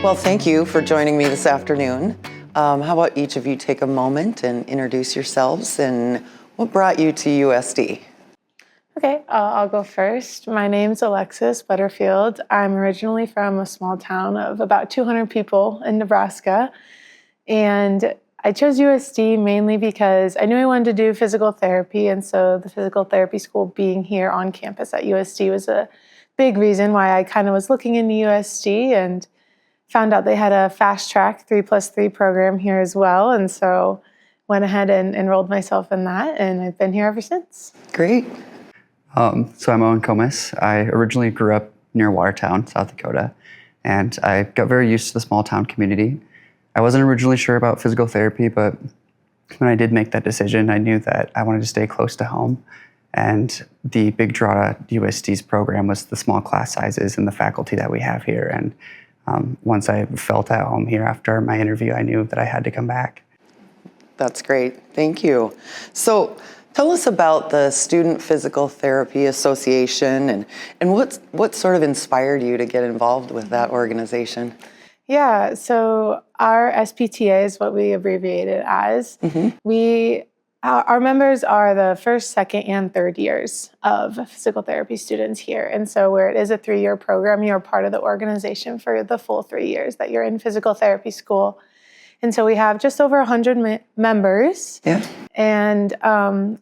Well, thank you for joining me this afternoon. How about each of you take a moment and introduce yourselves and what brought you to USD? Okay, I'll go first. My name's Alexis Butterfield. I'm originally from a small town of about 200 people in Nebraska. And I chose USD mainly because I knew I wanted to do physical therapy. And so the physical therapy school being here on campus at USD was a big reason why I kind of was looking into USD and found out they had a fast track 3+3 program here as well. And so went ahead and enrolled myself in that. And I've been here ever since. Great. So I'm Owen. I originally grew up near Watertown, South Dakota, and I got very used to the small town community. I wasn't originally sure about physical therapy, but when I did make that decision, I knew that I wanted to stay close to home. And the big draw to USD's program was the small class sizes and the faculty that we have here. And once I felt at home here after my interview, I knew that I had to come back. That's great. Thank you. So tell us about the Student Physical Therapy Association and what sort of inspired you to get involved with that organization? Yeah, so our SPTA is what we abbreviate it as. Our members are the first, second, and third years of physical therapy students here. And so where it is a 3-year program, you're part of the organization for the full 3 years that you're in physical therapy school. And so we have just over 100 members. Yeah. And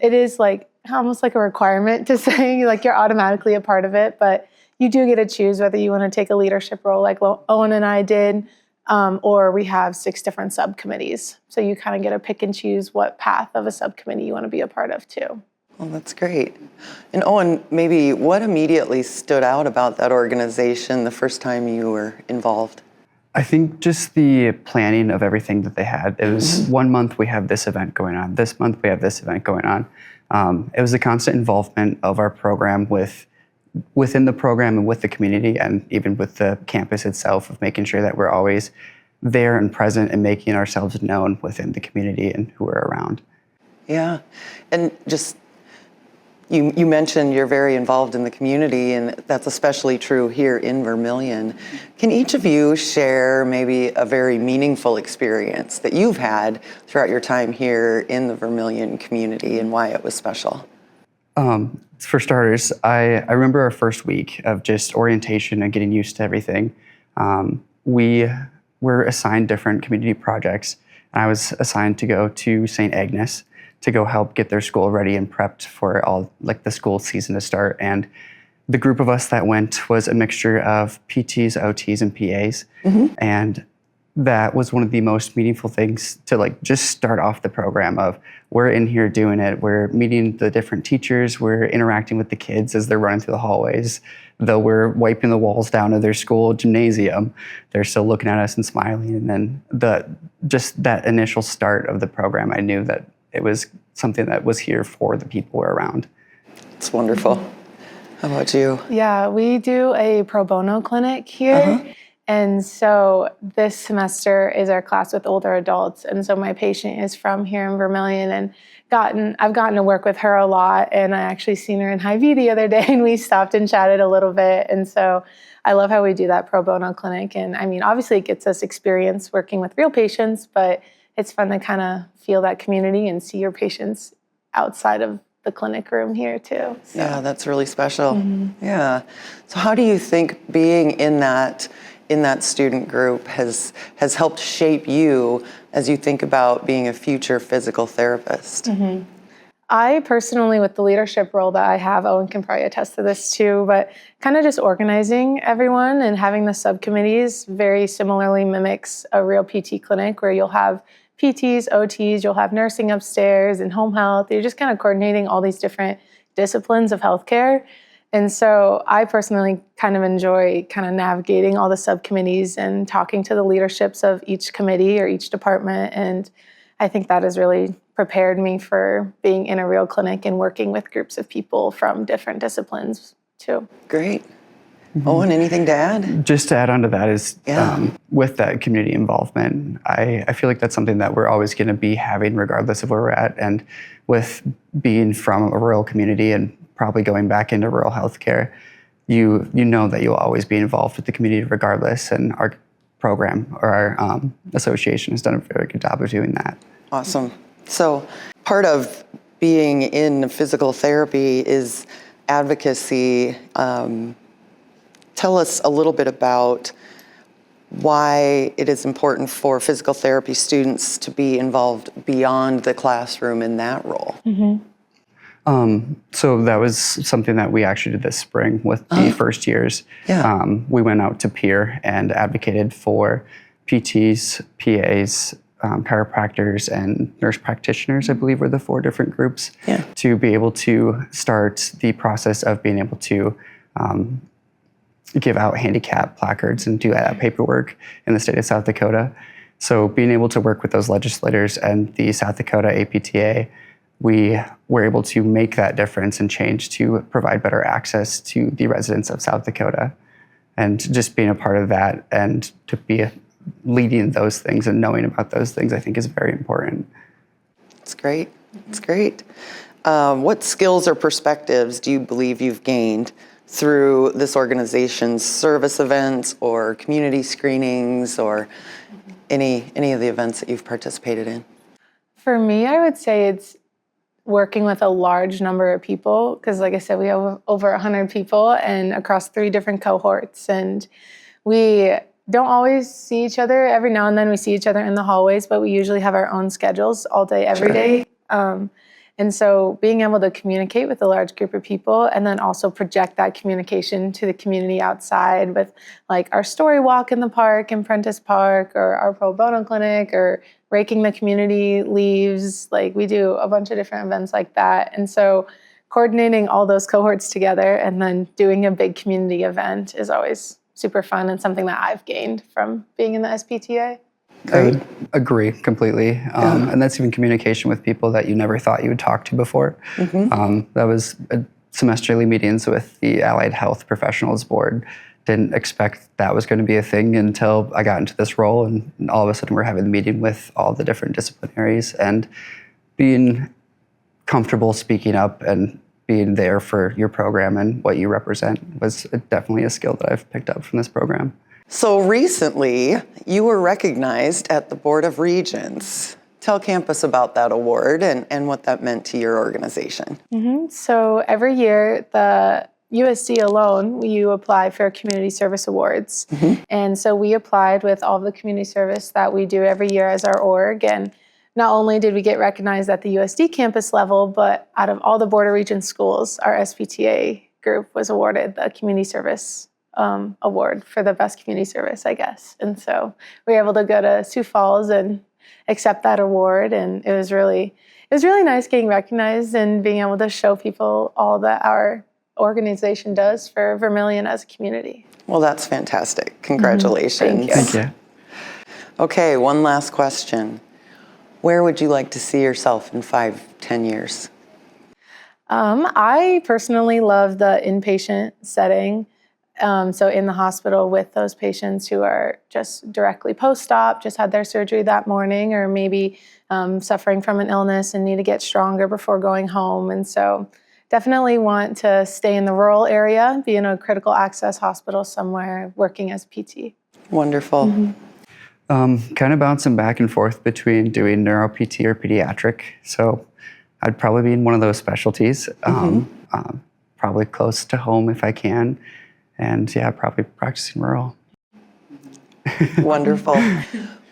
it is like almost like a requirement to say like you're automatically a part of it, but you do get to choose whether you want to take a leadership role like Owen and I did, or we have 6 different subcommittees. So you kind of get to pick and choose what path of a subcommittee you want to be a part of too. Well, that's great. And Owen, maybe what immediately stood out about that organization the first time you were involved? I think just the planning of everything that they had. It was 1 month we have this event going on, this month we have this event going on. It was a constant involvement of our program within the program and with the community and even with the campus itself, of making sure that we're always there and present and making ourselves known within the community and who are around. Yeah, and just you mentioned you're very involved in the community, and that's especially true here in Vermilion. Can each of you share maybe a very meaningful experience that you've had throughout your time here in the Vermilion community and why it was special? For starters, I remember our first week of just orientation and getting used to everything. We were assigned different community projects, and I was assigned to go to St. Agnes to go help get their school ready and prepped for all like the school season to start. And the group of us that went was a mixture of PTs, OTs, and PAs. And that was one of the most meaningful things to like just start off the program of we're in here doing it. We're meeting the different teachers. We're interacting with the kids as they're running through the hallways. Though we're wiping the walls down of their school gymnasium, they're still looking at us and smiling. And then just that initial start of the program, I knew that it was something that was here for the people we're around. It's wonderful. How about you? Yeah, we do a pro bono clinic here. And so this semester is our class with older adults. And so my patient is from here in Vermilion, and I've gotten to work with her a lot. And I actually seen her in Hy-Vee the other day, and we stopped and chatted a little bit. And so I love how we do that pro bono clinic. And I mean, obviously it gets us experience working with real patients, but it's fun to kind of feel that community and see your patients outside of the clinic room here too. So. Yeah, that's really special. Yeah. So how do you think being in that student group has helped shape you as you think about being a future physical therapist? I personally, with the leadership role that I have, Owen can probably attest to this too, but kind of just organizing everyone and having the subcommittees very similarly mimics a real PT clinic where you'll have PTs, OTs, you'll have nursing upstairs and home health. You're just kind of coordinating all these different disciplines of healthcare. And so I personally kind of enjoy kind of navigating all the subcommittees and talking to the leaderships of each committee or each department. And I think that has really prepared me for being in a real clinic and working with groups of people from different disciplines too. Great. Owen, anything to add? Just to add on to that is with that community involvement, I feel like that's something that we're always going to be having regardless of where we're at. And with being from a rural community and probably going back into rural healthcare, you know that you'll always be involved with the community regardless. And our program or our association has done a very good job of doing that. Awesome. So part of being in physical therapy is advocacy. Tell us a little bit about why it is important for physical therapy students to be involved beyond the classroom in that role. So that was something that we actually did this spring with the first years. Yeah. We went out to peer and advocated for PTs, PAs, chiropractors, and nurse practitioners, I believe were the 4 different groups, to be able to start the process of being able to give out handicap placards and do that paperwork in the state of South Dakota. So being able to work with those legislators and the South Dakota APTA, we were able to make that difference and change to provide better access to the residents of South Dakota. And just being a part of that and to be leading those things and knowing about those things, I think is very important. It's great. It's great. What skills or perspectives do you believe you've gained through this organization's service events or community screenings or any of the events that you've participated in? For me, I would say it's working with a large number of people, because like I said, we have over 100 people and across 3 different cohorts, and we don't always see each other. Every now and then we see each other in the hallways, but we usually have our own schedules all day, every day. And so being able to communicate with a large group of people and then also project that communication to the community outside with like our story walk in the park in Prentice Park, or our pro bono clinic, or raking the community leaves. Like we do a bunch of different events like that. And so coordinating all those cohorts together and then doing a big community event is always super fun and something that I've gained from being in the SPTA. I would agree completely. And that's even communication with people that you never thought you would talk to before. That was semesterly meetings with the Allied Health Professionals Board. Didn't expect that was going to be a thing until I got into this role, and all of a sudden we're having the meeting with all the different disciplinaries, and being comfortable speaking up and being there for your program and what you represent was definitely a skill that I've picked up from this program. So recently, you were recognized at the Board of Regents. Tell campus about that award and what that meant to your organization. So every year, the USD alone, you apply for community service awards. And so we applied with all of the community service that we do every year as our org. And not only did we get recognized at the USD campus level, but out of all the Board of Regents schools, our SPTA group was awarded the community service award for the best community service, I guess. And so we were able to go to Sioux Falls and accept that award. And it was really nice getting recognized and being able to show people all that our organization does for Vermilion as a community. Well, that's fantastic. Congratulations. Thank you. Thank you. Okay, one last question. Where would you like to see yourself in 5-10 years? I personally love the inpatient setting. So in the hospital with those patients who are just directly post-op, just had their surgery that morning, or maybe suffering from an illness and need to get stronger before going home. And so definitely want to stay in the rural area, be in a critical access hospital somewhere, working as PT. Wonderful. Kind of bouncing back and forth between doing neuro PT or pediatric. So I'd probably be in one of those specialties, probably close to home if I can. And yeah, probably practicing rural. Wonderful.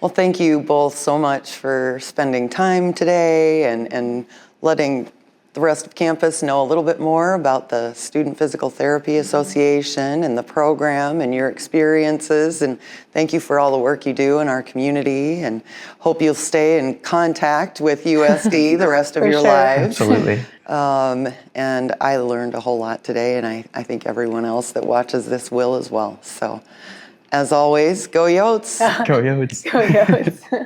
Well, thank you both so much for spending time today and letting the rest of campus know a little bit more about the Student Physical Therapy Association and the program and your experiences. And thank you for all the work you do in our community, and hope you'll stay in contact with USD the rest of your lives. Absolutely. And I learned a whole lot today, and I think everyone else that watches this will as well. So as always, go Yotes! Coyotes. Go Yotes.